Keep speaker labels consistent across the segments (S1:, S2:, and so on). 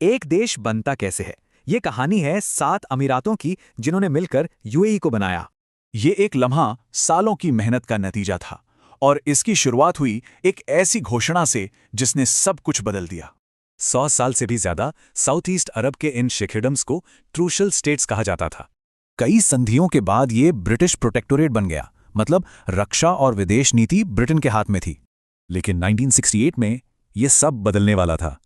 S1: एक देश बनता कैसे है? ये कहानी है 7 अमीरातों की जिन्होंने मिलकर यूएई को बनाया।
S2: ये एक लम्हा सालों की मेहनत का नतीजा था और इसकी शुरुआत हुई एक ऐसी घोषणा से जिसने सब कुछ बदल दिया।
S3: 100 साल से भी ज्यादा साउथ ईस्ट अरब के इन शिखिडम्स को ट्रूशल स्टेट्स कहा जाता था।
S2: कई संधियों के बाद ये ब्रिटिश प्रोटेक्टोरेट बन गया, मतलब रक्षा और विदेश नीति ब्रिटेन के हाथ में थी।
S3: लेकिन 1968 में ये सब बदलने वाला था।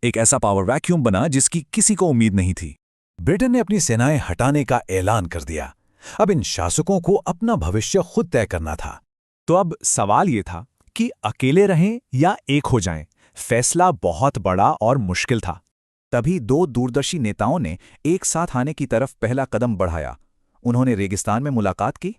S3: एक ऐसा पावर वैक्यूम बना जिसकी किसी को उम्मीद नहीं थी।
S2: ब्रिटेन ने अपनी सेनाएं हटाने का ऐलान कर दिया। अब इन शासकों को अपना भविष्य खुद तय करना था।
S1: तो अब सवाल ये था कि अकेले रहें या एक हो जाएं। फैसला बहुत बड़ा और मुश्किल था।
S4: तभी दो दूरदर्शी नेताओं ने एक साथ आने की तरफ पहला कदम बढ़ाया। उन्होंने रेगिस्तान में मुलाकात की।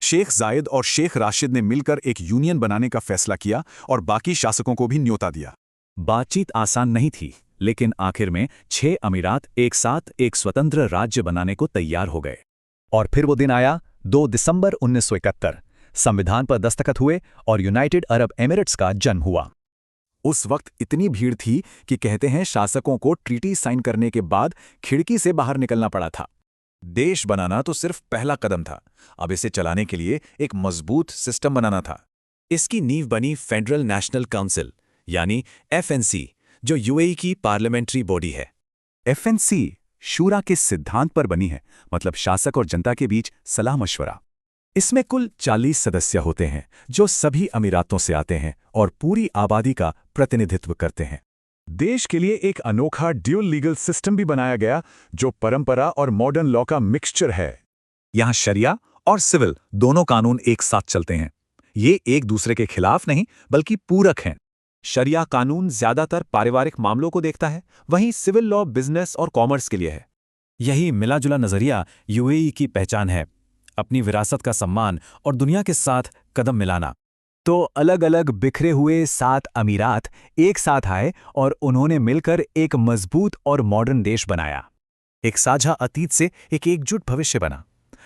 S2: शेख जायद और शेख राशिद ने मिलकर एक यूनियन बनाने का फैसला किया और बाकी शासकों को भी न्योता दिया।
S3: बातचीत आसान नहीं थी, लेकिन आखिर में 6 अमीरात एक साथ एक स्वतंत्र राज्य बनाने को तैयार हो गए।
S1: और फिर वो दिन आया, 2 दिसंबर 1971। संविधान पर दस्तखत हुए और यूनाइटेड अरब एमिरेट्स का जन्म हुआ।
S2: उस वक्त इतनी भीड़ थी कि कहते हैं शासकों को ट्रीटी साइन करने के बाद खिड़की से बाहर निकलना पड़ा था। देश बनाना तो सिर्फ पहला कदम था, अब इसे चलाने के लिए एक मजबूत सिस्टम बनाना था।
S3: इसकी नींव बनी फेडरल नेशनल काउंसिल यानी एफएनसी, जो यूएई की पार्लियामेंट्री बॉडी है।
S2: एफएनसी शूरा के सिद्धांत पर बनी है, मतलब शासक और जनता के बीच सलाह मशवरा। इसमें कुल 40 सदस्य होते हैं जो सभी अमीरातों से आते हैं और पूरी आबादी का प्रतिनिधित्व करते हैं। देश के लिए एक अनोखा ड्यूल लीगल सिस्टम भी बनाया गया जो परंपरा और मॉडर्न लॉ का मिक्सचर है।
S3: यहाँ शरिया और सिविल दोनों कानून एक साथ चलते हैं। ये एक दूसरे के खिलाफ नहीं बल्कि पूरक हैं।
S1: शरिया कानून ज्यादातर पारिवारिक मामलों को देखता है, वहीं सिविल लॉ बिजनेस और कॉमर्स के लिए है।
S3: यही मिला-जुला नजरिया यूएई की पहचान है, अपनी विरासत का सम्मान और दुनिया के साथ कदम मिलाना।
S1: तो अलग अलग बिखरे हुए 7 अमीरात एक साथ आए और उन्होंने मिलकर एक मजबूत और मॉडर्न देश बनाया।
S3: एक साझा अतीत से एक एकजुट भविष्य बना।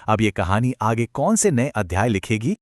S3: अब ये कहानी आगे कौन से नए अध्याय लिखेगी,